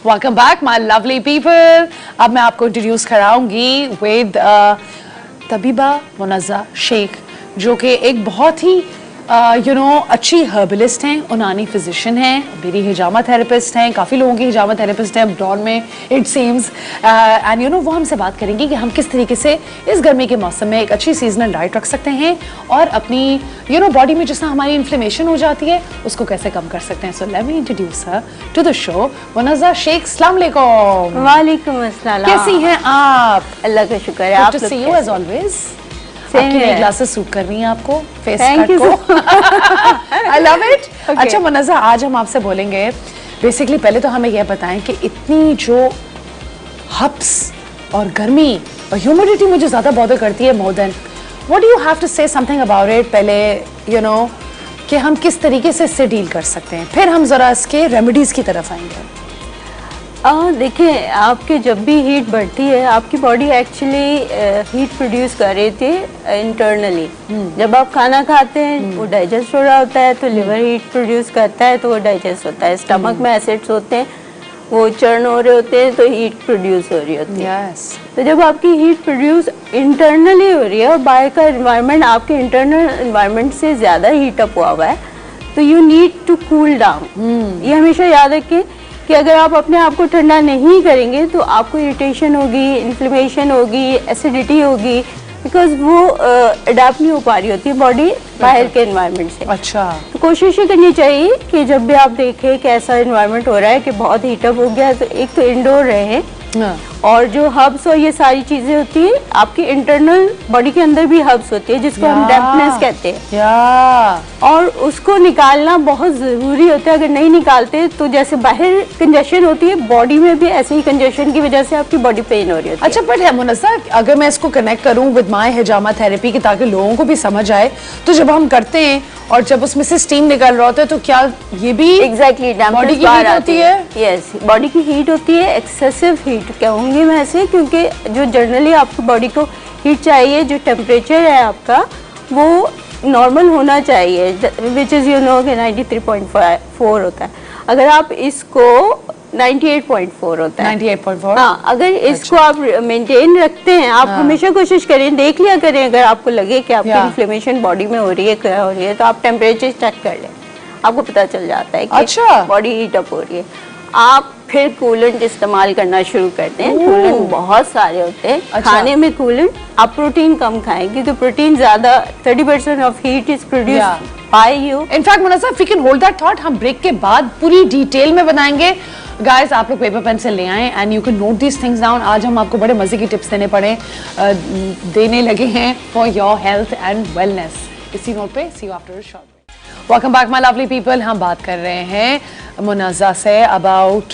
Welcome back my lovely people. अब मैं आपको इंट्रोड्यूस कराऊंगी विद तबीबा मुनज़्ज़ा शेख, जो कि एक बहुत ही अच्छी हर्बलिस्ट हैं, उनानी फिजिशियन हैं, मेरी हिजामा थेरेपिस्ट हैं, काफ़ी लोगों की हिजामा थेरेपिस्ट हैं ब्रॉन में इट सीम्स। एंड वो हमसे बात करेंगी कि हम किस तरीके से इस गर्मी के मौसम में एक अच्छी सीजनल डाइट रख सकते हैं और अपनी बॉडी में जिस तरह हमारी इन्फ्लेमेशन हो जाती है उसको कैसे कम कर सकते हैं। So let me introduce her to the show. Munazza Sheikh, अस्सलाम वालेकुम। वालेकुम अस्सलाम। कैसी हैं आप? अल्लाह का शुक्र है। आप to see you as always. आपकी नई ग्लासेस सूट कर रही हैं आपको, फेस कट को। I love it. अच्छा मुनज़्ज़ा, आज हम आपसे बोलेंगे बेसिकली, पहले तो हमें यह बताएं कि इतनी जो हब्स और गर्मी और ह्यूमिडिटी मुझे ज्यादा बॉदर करती है more than, what do you have to say something about it. पहले कि हम किस तरीके से इससे डील कर सकते हैं, फिर हम जरा इसके रेमेडीज की तरफ आएंगे। देखिए, आपके जब भी हीट बढ़ती है, आपकी बॉडी एक्चुअली हीट प्रोड्यूस कर रही थी इंटरनली। जब आप खाना खाते हैं वो डाइजेस्ट हो रहा होता है, तो लिवर हीट प्रोड्यूस करता है तो वो डाइजेस्ट होता है। स्टमक में एसिड्स होते हैं, वो चर्न हो रहे होते हैं, तो हीट प्रोड्यूस हो रही होती है। तो जब आपकी हीट प्रोड्यूस इंटरनली हो रही है और बाहर का एनवायरनमेंट आपके इंटरनल एनवायरनमेंट से ज़्यादा हीट अप हुआ है, तो you need to cool down. ये हमेशा याद रखें कि अगर आप अपने आप को ठंडा नहीं करेंगे तो आपको इरिटेशन होगी, इन्फ्लेमेशन होगी, एसिडिटी होगी, बिकॉज वो अडेप्ट नहीं हो पा रही होती है बॉडी बाहर के एनवायरनमेंट से। अच्छा, तो कोशिश ये करनी चाहिए कि जब भी आप देखें कि ऐसा एनवायरनमेंट हो रहा है कि बहुत हीटअप हो गया, तो एक तो इंडोर रहें, और जो हब्स और ये सारी चीजें होती है आपकी इंटरनल बॉडी के अंदर भी हब्स होती है जिसको हम डैम्पनेस कहते हैं, और उसको निकालना बहुत जरूरी होता है। अगर नहीं निकालते तो जैसे बाहर कंजेशन होती है, बॉडी में भी ऐसे ही कंजेशन की वजह से आपकी बॉडी पेन हो रही होती है। अच्छा, बट मुनज़्ज़ा, अगर मैं इसको कनेक्ट करूं विद माय हिजामा थेरेपी की, ताकि लोगों को भी समझ आए, तो जब हम करते हैं और जब उसमें से स्टीम निकल रहा होता है, तो क्या ये भी एग्जैक्टली बॉडी की हीट होती है? यस, बॉडी की हीट होती है, एक्सेसिव हीट कहूँगी मैं ऐसे, क्योंकि जो जनरली आपकी बॉडी को हीट चाहिए, जो टेम्परेचर है आपका वो नॉर्मल होना चाहिए, विच इज़ कि 93.4 होता है। अगर आप इसको 98.4 होता है, 98.4। हाँ, अगर इसको आप मेंटेन रखते हैं, आप हमेशा कोशिश करें, देख लिया करें, अगर आपको लगे कि आपकी इन्फ्लेमेशन बॉडी में हो रही है, क्या हो रही है, तो आप टेम्परेचर चेक कर लें, आपको पता चल जाता है कि अच्छा, बॉडी हीट अप हो रही है। आप फिर कूलेंट इस्तेमाल करना शुरू करते हैं। कूलेंट बहुत सारे होते हैं। अच्छा। खाने में कूलेंट, आप प्रोटीन कम खाएंगे तो प्रोटीन ज्यादा, 30% of heat is produce by you. In fact Munazza, we can hold that thought, हम ब्रेक के बाद पूरी डिटेल में बनाएंगे। गाइस, आप लोग पेपर पेंसिल ले आएं and you can note these things down. आज हम आपको बड़े मजे की टिप्स देने लगे हैं for your health and wellness. इसी नोट पे see you after a short break. Welcome back my lovely people. हम बात कर रहे हैं Munazza say about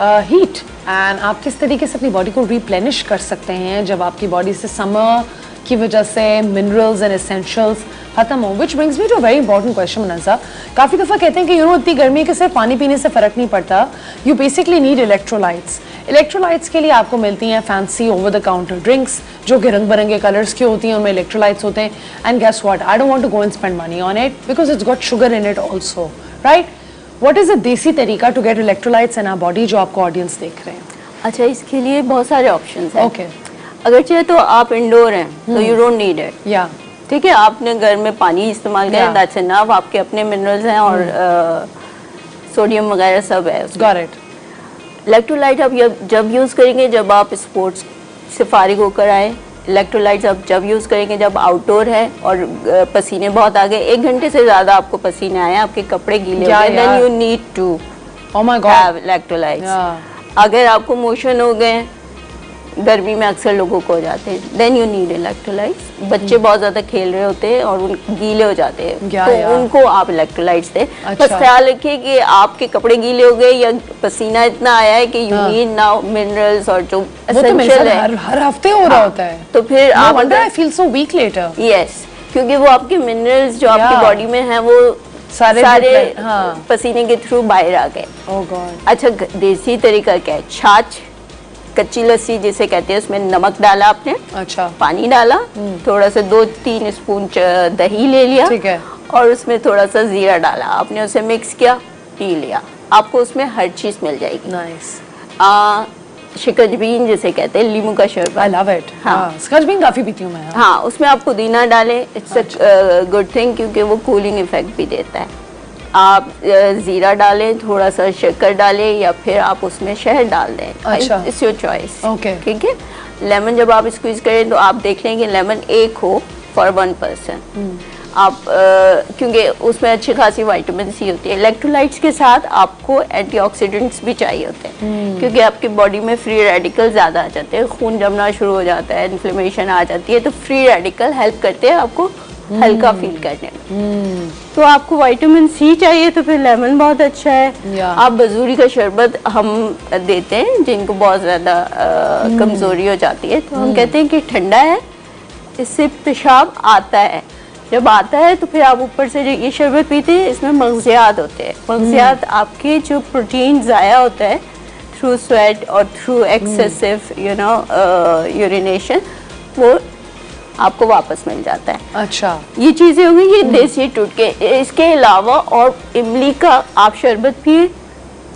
heat and आप किस तरीके से अपनी बॉडी को रिप्लेनिश कर सकते हैं जब आपकी बॉडी से समर की वजह से मिनरल्स एंड एसेंशियल्स खत्म हो। Which brings me to very important question Munazza. काफ़ी दफ़ा कहते हैं कि इतनी गर्मी के सिर्फ पानी पीने से फ़र्क नहीं पड़ता, you basically need electrolytes. Electrolytes के लिए आपको मिलती हैं fancy over the counter drinks जो कि रंग बिरंगे कलर्स की होती हैं, उनमें इलेक्ट्रोलाइट्स होते हैं। And guess what, I don't want to go and spend money on it because it's got sugar in it also, right? What is a desi तरीका to get electrolytes in our body जो आपको audience देख रहे हैं? अच्छा, इसके लिए बहुत सारे ऑप्शंस हैं। ओके, अगर चाहे तो आप इंडोर हैं तो यू डोंट नीड इट। या ठीक है, आपने घर में पानी इस्तेमाल करें, दैट्स इनफ। आपके अपने मिनरल्स हैं और सोडियम वगैरह सब है। Got it. इलेक्ट्रोलाइट आप जब यूज़ करेंगे जब आप स्पोर्ट्स से फारिग होकर आए। इलेक्ट्रोलाइट्स आप जब यूज़ करेंगे जब आउटडोर है और पसीने बहुत आ गए, 1 घंटे से ज़्यादा आपको पसीने आए, आपके कपड़े गीले हो गए, then you need to have electrolytes. अगर आपको मोशन हो गए, गर्मी में अक्सर लोगों को हो जाते हैं, देन यू नीड इलेक्ट्रोलाइट्स। बच्चे बहुत ज़्यादा खेल रहे होते हैं और गीले हो जाते हैं, तो उनको आप इलेक्ट्रोलाइट्स दें। बस ख्याल रखिए कि आपके कपड़े गीले हो गए या पसीना इतना आया है कि यू नीड नाउ मिनरल्स और जो एसेंशियल है, हर हफ्ते हो रहा होता है, तो फिर आप I feel so weak later. Yes, क्योंकि वो आपके मिनरल्स जो आपकी बॉडी में हैं वो सारे पसीने के थ्रू बाहर आ गए। ओह गॉड। अच्छा, देसी तरीका क्या है? छाछ, कच्ची लस्सी जिसे कहते हैं, उसमें नमक डाला आपने, अच्छा, पानी डाला, थोड़ा सा 2-3 स्पून दही ले लिया, ठीक है, और उसमें थोड़ा सा जीरा डाला, आपने उसे मिक्स किया, पी लिया, आपको उसमें हर चीज मिल जाएगी। नाइस। शिकंजबीन जिसे कहते हैं, लीमू का शरबत। I love it. हाँ, शिकंजबीन काफी पीती हूँ मैं। हाँ, उसमें आप पुदीना डालें, इट्स अ गुड थिंग, क्योंकि वो कूलिंग इफेक्ट भी देता है। आप जीरा डालें, थोड़ा सा शक्कर डालें, या फिर आप उसमें शहद डाल दें। अच्छा, इट्स योर चॉइस। ओके, ठीक है। लेमन जब आप स्क्वीज करें तो आप देख लें कि लेमन एक हो फॉर 1 पर्सन। आप क्योंकि उसमें अच्छी खासी विटामिन सी होती है। इलेक्ट्रोलाइट्स के साथ आपको एंटीऑक्सीडेंट्स भी चाहिए होते हैं, क्योंकि आपकी बॉडी में फ्री रेडिकल ज़्यादा आ जाते हैं, खून जमना शुरू हो जाता है, इन्फ्लेमेशन आ जाती है, तो फ्री रेडिकल हेल्प करते हैं आपको हल्का फील करने में। तो आपको विटामिन सी चाहिए तो फिर लेमन बहुत अच्छा है। आप बजूरी का शरबत हम देते हैं जिनको बहुत ज़्यादा कमज़ोरी हो जाती है, तो हम कहते हैं कि ठंडा है, इससे पेशाब आता है। जब आता है तो फिर आप ऊपर से जो ये शरबत पीते हैं, इसमें मग़ज़ियात होते हैं। मग़ज़ियात आपके जो प्रोटीन ज़ाया होता है थ्रू स्वेट और थ्रू एक्सेसिव यूरिनेशन, वो आपको वापस मिल जाता है। अच्छा, ये चीज़ें हो गई, ये देसी टुटके। इसके अलावा और इमली का आप शरबत पिए,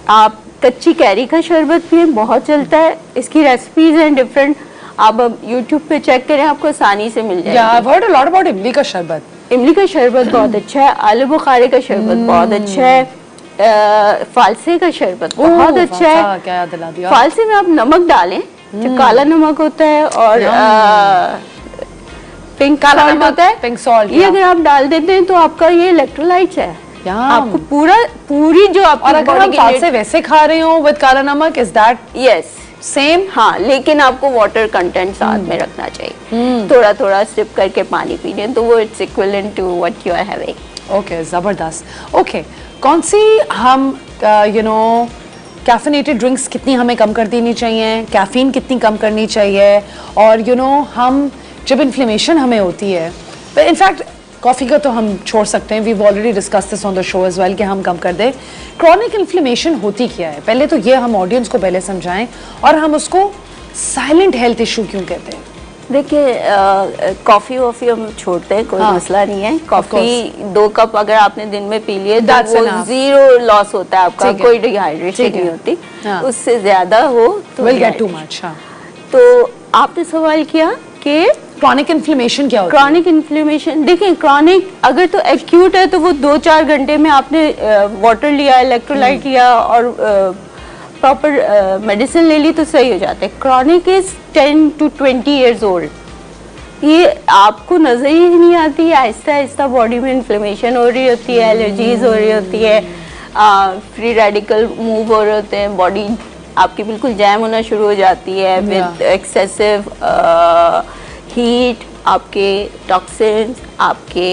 आप कच्ची कैरी का शरबत पिए, बहुत चलता है। इसकी रेसिपीज हैं डिफरेंट, आप अब यूट्यूब पे चेक करें, आपको आसानी से मिल जाएगी। I've heard a lot about इमली का शरबत। इमली का शरबत बहुत अच्छा है, आलू बुखारे का शरबत बहुत अच्छा है, फालसे का शरबत बहुत अच्छा है। क्या याद दिला दिया। फालसे में आप नमक डालें, जो काला नमक होता है, और पिंक सॉल्ट होता है, पिंक सॉल्ट, ये अगर आप डाल देते हैं तो आपका ये इलेक्ट्रोलाइट्स है। आपको पूरी जो आपकी और अगर हम फालसे वैसे खा रहे हो विद काला नमक, इज दैट यस सेम? हाँ, लेकिन आपको वाटर कंटेंट साथ में रखना चाहिए। थोड़ा थोड़ा सिप करके पानी पीने, तो वो it's equivalent to what you are having. Okay, जबरदस्त। ओके, कौन सी हम कैफिनेटेड ड्रिंक्स कितनी हमें कम कर देनी चाहिए, कैफीन कितनी कम करनी चाहिए, और हम जब इन्फ्लेमेशन हमें होती है, इनफैक्ट कॉफ़ी का तो हम छोड़ सकते हैं, we already discuss this on the show as well, कि हम कम कर दें। क्रॉनिक इन्फ्लेमेशन होती क्या है, पहले तो ये हम ऑडियंस को पहले समझाएं, और हम उसको साइलेंट हेल्थ इशू क्यों कहते हैं। देखिए, कॉफ़ी वॉफ़ी हम छोड़ते हैं, कोई मसला नहीं है। कॉफ़ी 2 कप अगर आपने दिन में पी लिए तो वो ज़ीरो लॉस होता है आपका, कोई डिहाइड्रेशन नहीं होती। उससे ज़्यादा हो तो विल गेट टू मच। तो आपने सवाल किया कि क्रॉनिक इन्फ्लेमेशन क्या होता है? क्रॉनिक इन्फ्लेमेशन, देखिए क्रॉनिक अगर तो एक्यूट है तो वो 2-4 घंटे में आपने वाटर लिया, इलेक्ट्रोलाइट लिया और प्रॉपर मेडिसिन ले ली तो सही हो जाता है। Chronic is 10 to 20 years old. ये आपको नजर ही नहीं आती है, आहिस्ता आहिस्ता बॉडी में इन्फ्लेमेशन हो रही होती है, एलर्जीज हो रही होती है, फ्री रेडिकल मूव हो रहे होते हैं, बॉडी आपकी बिल्कुल जैम होना शुरू हो जाती है विद एक्सेसिव हीट, आपके टॉक्सिन्स, आपके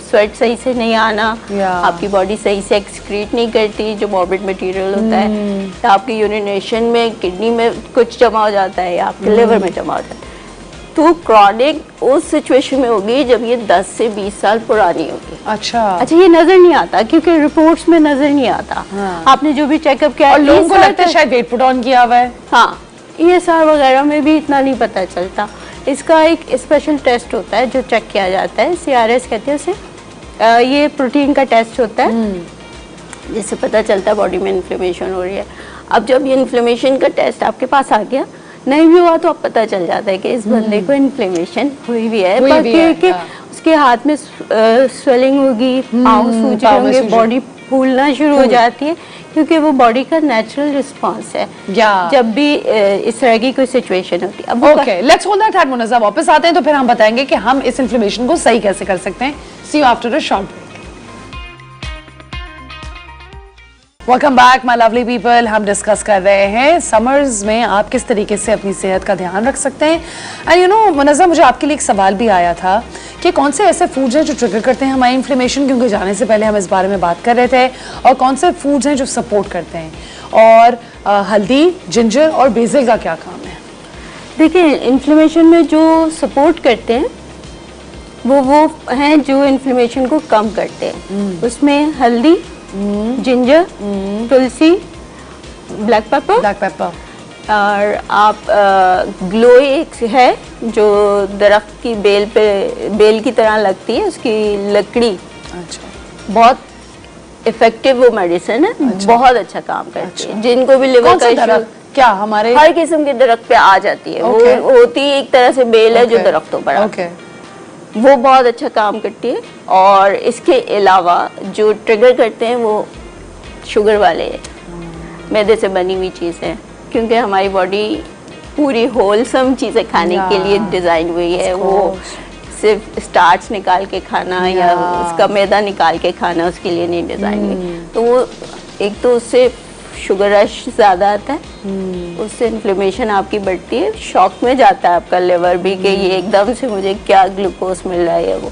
स्वेट सही से नहीं आना, आपकी बॉडी सही से एक्सक्रीट नहीं करती जो मॉर्बिड मटेरियल होता है, तो आपकी यूरिनेशन में, किडनी में कुछ जमा हो जाता है या आपके लिवर में जमा हो जाता है। तो क्रॉनिक उस सिचुएशन में होगी जब ये 10 से 20 साल पुरानी होगी। अच्छा, ये नजर नहीं आता क्योंकि रिपोर्ट्स में नजर नहीं आता। आपने जो भी चेकअप किया, और लोगों को लगता है शायद वेट पुट ऑन किया हुआ है। हाँ, ESR वगैरह में भी इतना नहीं पता चलता। इसका एक स्पेशल टेस्ट होता है जो चेक किया जाता है, CRS कहते हैं उसे। ये प्रोटीन का टेस्ट होता है जिससे पता चलता है बॉडी में इन्फ्लेमेशन हो रही है। अब जब ये इन्फ्लेमेशन का टेस्ट आपके पास आ गया, नहीं भी हुआ तो अब पता चल जाता है कि इस बंदे को इन्फ्लेमेशन हुई भी है, बाकी उसके हाथ में स्वेलिंग होगी, पाँव सूज होंगे, बॉडी फूलना शुरू हो जाती है, क्योंकि वो बॉडी का नेचुरल रिस्पांस है जब भी इस तरह की कोई सिचुएशन होती है। Okay, let's hold that thought Munazza. वापस आते हैं तो फिर हम बताएंगे कि हम इस इन्फ्लेमेशन को सही कैसे कर सकते हैं। See you after a short break. Welcome back my lovely people. हम डिस्कस कर रहे हैं समर्स में आप किस तरीके से अपनी सेहत का ध्यान रख सकते हैं। एंड मुनज़्ज़ा, मुझे आपके लिए एक सवाल भी आया था कि कौन से ऐसे फूड्स हैं जो ट्रिगर करते हैं हमारी इन्फ्लेमेशन, क्योंकि जाने से पहले हम इस बारे में बात कर रहे थे, और कौन से फूड्स हैं जो सपोर्ट करते हैं, और हल्दी, जिंजर और बेसिल का क्या काम है। देखिए, इन्फ्लेमेशन में जो सपोर्ट करते हैं वो हैं जो इन्फ्लेमेशन को कम करते हैं। उसमें हल्दी, जिंजर, तुलसी, ब्लैक पेपर, और आप ग्लो एक है जो दरख्त की बेल की तरह लगती है, उसकी लकड़ी अच्छा, बहुत इफेक्टिव वो मेडिसिन है। बहुत अच्छा काम करती है। जिनको भी लिवर का इशू, क्या हमारे हर किस्म के दरख्त पे आ जाती है। वो होती है एक तरह से बेल है जो दरख्तों पर आती है। वो बहुत अच्छा काम करती है। और इसके अलावा जो ट्रिगर करते हैं वो शुगर वाले मैदे से बनी हुई चीज़ें, क्योंकि हमारी बॉडी पूरी होलसम चीज़ें खाने के लिए डिज़ाइन हुई है। वो सिर्फ स्टार्च निकाल के खाना या उसका मैदा निकाल के खाना उसके लिए नहीं डिज़ाइन हुई। तो वो एक तो उससे शुगर रश ज़्यादा आता है, उससे इन्फ्लेमेशन आपकी बढ़ती है, शॉक में जाता है आपका लिवर भी कि ये एकदम से मुझे क्या ग्लूकोज मिल रहा है वो,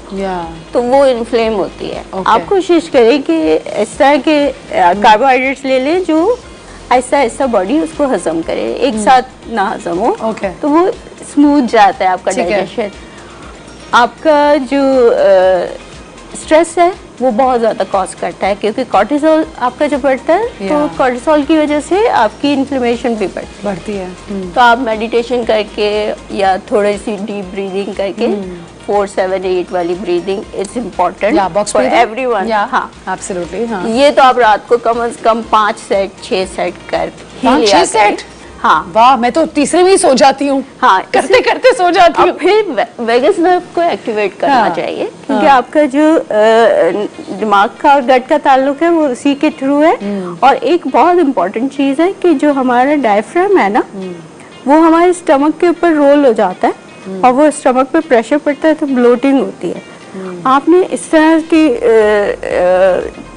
तो वो इन्फ्लेम होती है। आप कोशिश करें कि इस तरह के कार्बोहाइड्रेट्स ले लें जो ऐसा ऐसा बॉडी उसको हजम करे, एक साथ ना हजम हो, तो वो स्मूथ जाता है आपका डाइजेशन। आपका जो स्ट्रेस है वो बहुत ज़्यादा कॉज करता है, क्योंकि कॉर्टिसोल आपका जो बढ़ता है तो कॉर्टिसोल की वजह से आपकी इन्फ्लेमेशन भी बढ़ती है। तो आप मेडिटेशन करके या थोड़ी सी डीप ब्रीदिंग करके 4-7-8 वाली breathing is important for everyone. हाँ, एब्सोल्युटली। हाँ, ये तो आप रात को कम से कम 5 सेट 6 सेट कर 5-6 सेट। हाँ, वाह, मैं तो तीसरे में ही सो जाती हूँ। हाँ, करते करते सो जाती हूँ। फिर वेगस नर्व को एक्टिवेट करना चाहिए, क्योंकि आपका जो दिमाग का और गट का ताल्लुक है वो उसी के थ्रू है। और एक बहुत इम्पोर्टेंट चीज़ है कि जो हमारा डायफ्राम है ना, वो हमारे स्टमक के ऊपर रोल हो जाता है, और वो स्टमक पे प्रेशर पड़ता है तो ब्लोटिंग होती है। आपने इस तरह की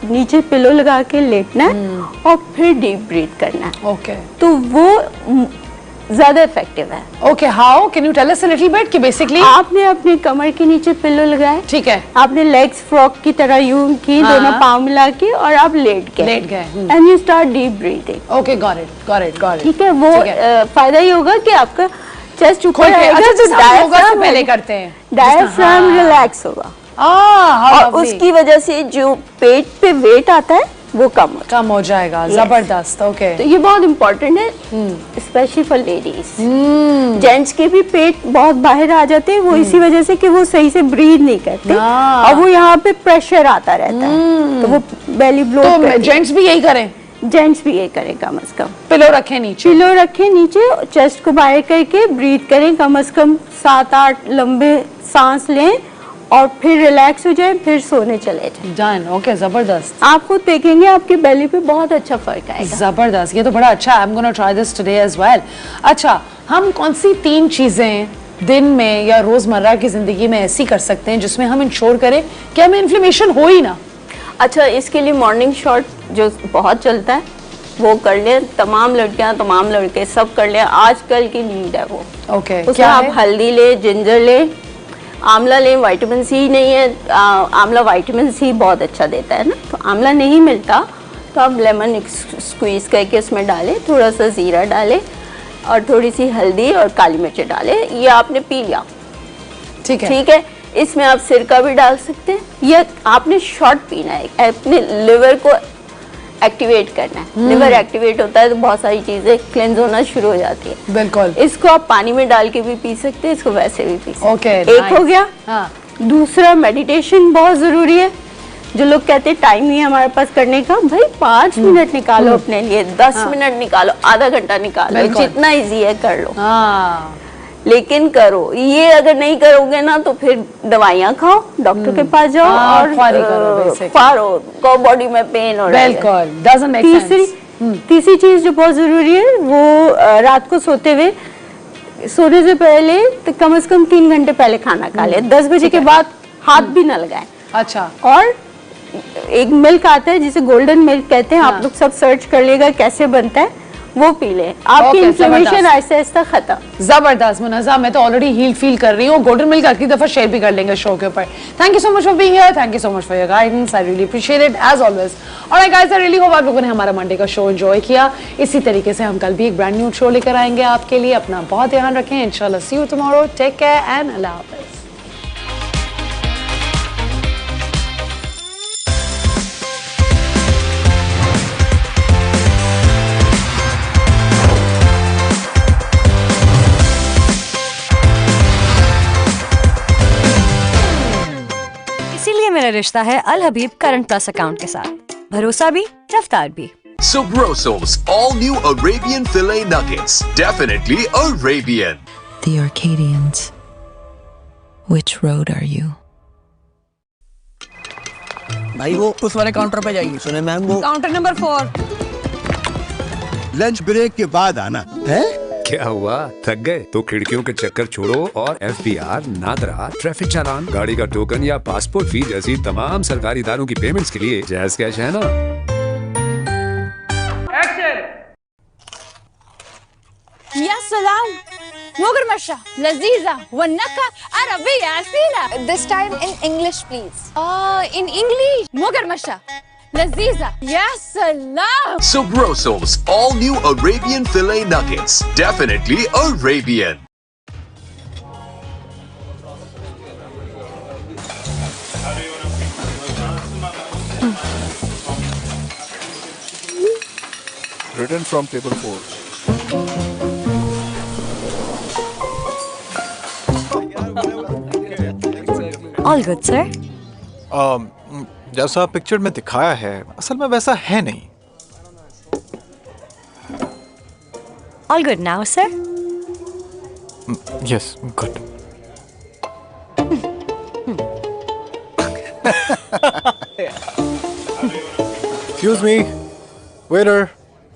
नीचे पिलो लगा के लेटना है और फिर डीप ब्रीथ करना है। तो वो ज्यादा इफेक्टिव है। Okay, how can you tell us a little bit कि बेसिकली आपने अपने कमर के नीचे पिलो लगाए, ठीक है, आपने लेग्स फ्रॉक की तरह यूं की, दोनों पाँव मिला के, और आप लेट गए and you start deep breathing. Okay, got it. ठीक है, वो फायदा ये होगा कि आपका चेस्ट ऊपर आएगा, से पहले करते हैं, डायफ्राम रिलैक्स होगा, और उसकी वजह से जो पेट पे वेट आता है वो कम हो जाएगा। जबरदस्त। ओके, तो ये बहुत इम्पोर्टेंट है, स्पेशली फॉर लेडीज। जेंट्स के भी पेट बहुत बाहर आ जाते हैं, वो इसी वजह से कि वो सही से ब्रीथ नहीं करते, और वो यहाँ पे प्रेशर आता रहता है, तो वो बेली ब्लोट। तो जेंट्स भी यही करें? जेंट्स भी ये करें, कम से कम पिलो रखें नीचे, चेस्ट को बाहर करके ब्रीथ करें, कम से कम 7-8 लंबे सांस लें, और फिर रिलैक्स हो जाए, फिर सोने चले जाए। डन। ओके, जबरदस्त। आप खुद देखेंगे आपके बेली पे बहुत अच्छा फर्क आएगा। जबरदस्त, ये तो बड़ा अच्छा है। I am gonna try this today as well. अच्छा, हम कौन सी 3 चीजें दिन में या रोजमर्रा की जिंदगी में ऐसी कर सकते हैं जिसमें हम इंश्योर करें कि हमें इन्फ्लेमेशन हो ही ना? अच्छा, इसके लिए मॉर्निंग शॉट जो बहुत चलता है वो कर लें, तमाम लड़कियां तमाम लड़के सब कर लें, आजकल की नीड है वो। ओके, उसमें आप हल्दी ले, जिंजर ले, आंवला लें। विटामिन सी नहीं है, आंवला विटामिन सी बहुत अच्छा देता है ना, तो आंवला नहीं मिलता तो आप लेमन स्क्वीज करके उसमें डालें, थोड़ा सा जीरा डालें और थोड़ी सी हल्दी और काली मिर्च डालें, ये आपने पी लिया, ठीक है। इसमें आप सिरका भी डाल सकते हैं, या आपने शॉट पीना है, अपने लिवर को एक्टिवेट करना है। लिवर एक्टिवेट होता है तो बहुत सारी चीजें क्लेंज होना शुरू हो जाती है। बिल्कुल। इसको आप पानी में डाल के भी पी सकते हैं, इसको वैसे भी पी सकते हैं। ओके, एक हो गया। हाँ। दूसरा, मेडिटेशन बहुत जरूरी है। जो लोग कहते हैं टाइम नहीं है हमारे पास करने का, भाई 5 मिनट निकालो अपने लिए, 10 मिनट निकालो, आधा घंटा निकालो, जितना इजी है कर लो। लेकिन करो, ये अगर नहीं करोगे ना तो फिर दवाइयाँ खाओ, डॉक्टर के पास जाओ और फारो को बॉडी में पेन हो रहा है। तीसरी चीज जो बहुत जरूरी है वो रात को सोने से पहले तो कम से कम 3 घंटे पहले खाना खा ले। 10 बजे के बाद हाथ भी ना लगाएं। अच्छा। और एक मिल्क आता है जिसे गोल्डन मिल्क कहते हैं, आप लोग सब सर्च कर लेगा कैसे बनता है, वो पी ले, आपकी इन्फ्लेमेशन आहिस्ता आहिस्ता खत्म। जबरदस्त मुनज़्ज़ा, मैं तो ऑलरेडी हील फील कर रही हूँ। गोल्डन मिल्क अगली दफा शेयर भी कर लेंगे शो के ऊपर। Thank you so much for being here, thank you so much for your guidance, I really appreciate it as always. Alright guys, I really hope आप लोगों ने हमारा मंडे का शो एंजॉय किया। इसी तरीके से हम कल भी एक ब्रांड न्यू शो लेकर आएंगे आपके लिए। अपना बहुत ध्यान रखें, इंशाल्लाह see you tomorrow, take care and अल्लाह हाफिज़। इसीलिए मेरा रिश्ता है Al Habib current plus account के साथ। भरोसा भी, रफ्तार भी। Subroso's all-new Arabian filet nuggets. Definitely Arabian. The Arcadians. Which road are you? भाई वो उस वाले काउंटर पे जाइए। सुने मैम वो काउंटर नंबर 4। लंच ब्रेक के बाद आना है। क्या हुआ, थक गए तो खिड़कियों के चक्कर छोड़ो और FBR, नादरा, ट्रैफिक चालान, गाड़ी का टोकन या पासपोर्ट फी जैसी तमाम सरकारी इदारों की पेमेंट्स के लिए जैज़ कैश है ना। या सलाम मुगरमशा लजीजा वन्नका अरबिया सीला this time in English please in English मुगरमशा Lazeeza या सलाम Subroso's all-new Arabian filet nuggets. Definitely Arabian. Written from table 4. All good, sir. जैसा पिक्चर में दिखाया है असल में वैसा है नहीं। All good now, sir. Yes, good. Excuse me, waiter.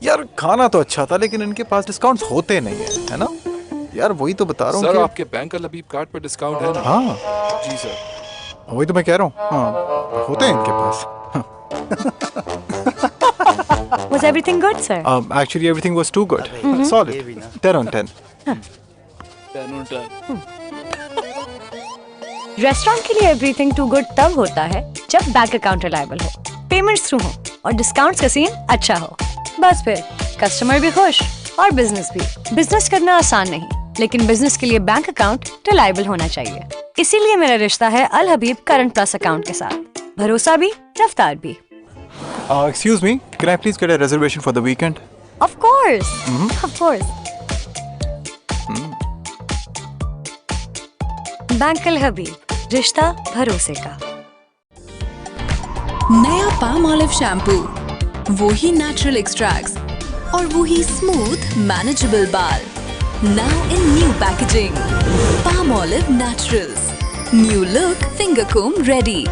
यार खाना तो अच्छा था लेकिन इनके पास डिस्काउंट्स होते नहीं है ना? यार वही तो बता रहा हूँ। सर आपके बैंक का लबीब कार्ड पर डिस्काउंट है ना? हाँ जी सर, वही तो मैं कह रहा हूँ। हाँ होते हैं इनके पास। Was everything good, sir? Actually everything was too good. Solid. 10 on 10. Restaurant के लिए एवरीथिंग टू गुड तब होता है जब बैंक अकाउंट रिलायबल हो, पेमेंट्स थ्रू हो और डिस्काउंट्स का सीन अच्छा हो। बस फिर कस्टमर भी खुश और बिजनेस भी। बिजनेस करना आसान नहीं, लेकिन बिजनेस के लिए बैंक अकाउंट रिलायबल होना चाहिए। इसीलिए मेरा रिश्ता है Al Habib current plus account के साथ। भरोसा भी, रफ्तार भी। Excuse me, can I please get a reservation for the weekend? Of course, of course. Bank Al Habib, रिश्ता भरोसे का। नया पाम ऑलिव शैम्पू, वही नेचुरल एक्सट्रैक्ट्स और वही स्मूथ मैनेजेबल बाल। Now in new packaging. Palm Olive Naturals. New look, finger comb ready.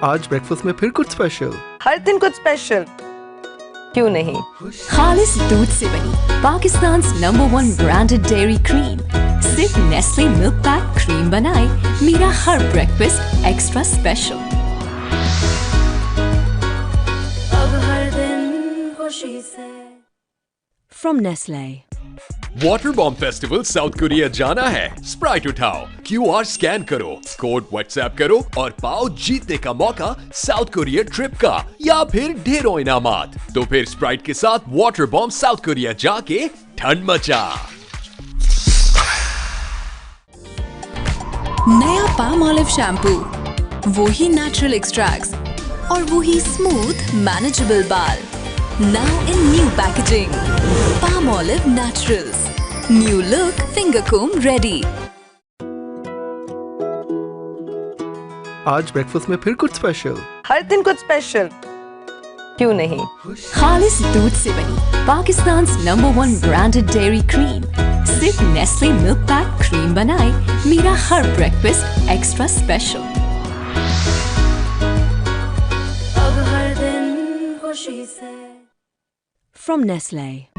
आज breakfast में फिर कुछ स्पेशल। हर दिन कुछ स्पेशल क्यों नहीं? खालिस दूध से बनी Pakistan's number 1 branded dairy cream. सिर्फ नेस्ले मिल्क पैक क्रीम बनाए मेरा हर ब्रेकफास्ट एक्स्ट्रा स्पेशल। अब हर दिन खुशी से। From Nestle. Water bomb festival south Korea जाना है? स्प्राइट उठाओ, QR स्कैन करो, कोड व्हाट्सएप करो और पाओ जीतने का मौका साउथ कोरिया ट्रिप का या फिर ढेरों इनामात। तो फिर स्प्राइट के साथ वाटर बॉम्ब साउथ कोरिया जाके ठंड मचा। नया पाम ऑलिव शैम्पू, वही नेचुरल एक्सट्रैक्ट्स और वही स्मूथ मैनेजेबल बाल। Now in new packaging. Palm Olive Naturals. New look, finger comb ready. आज ब्रेकफास्ट में फिर कुछ स्पेशल। हर दिन कुछ स्पेशल क्यों नहीं? खालिस दूध से बनी Pakistan's number 1 branded dairy cream. सिर्फ नेस्ले मिल्क पैक क्रीम बनाए मेरा हर ब्रेकफास्ट एक्स्ट्रा स्पेशल। अब हर दिन खुशी से। From Nestle.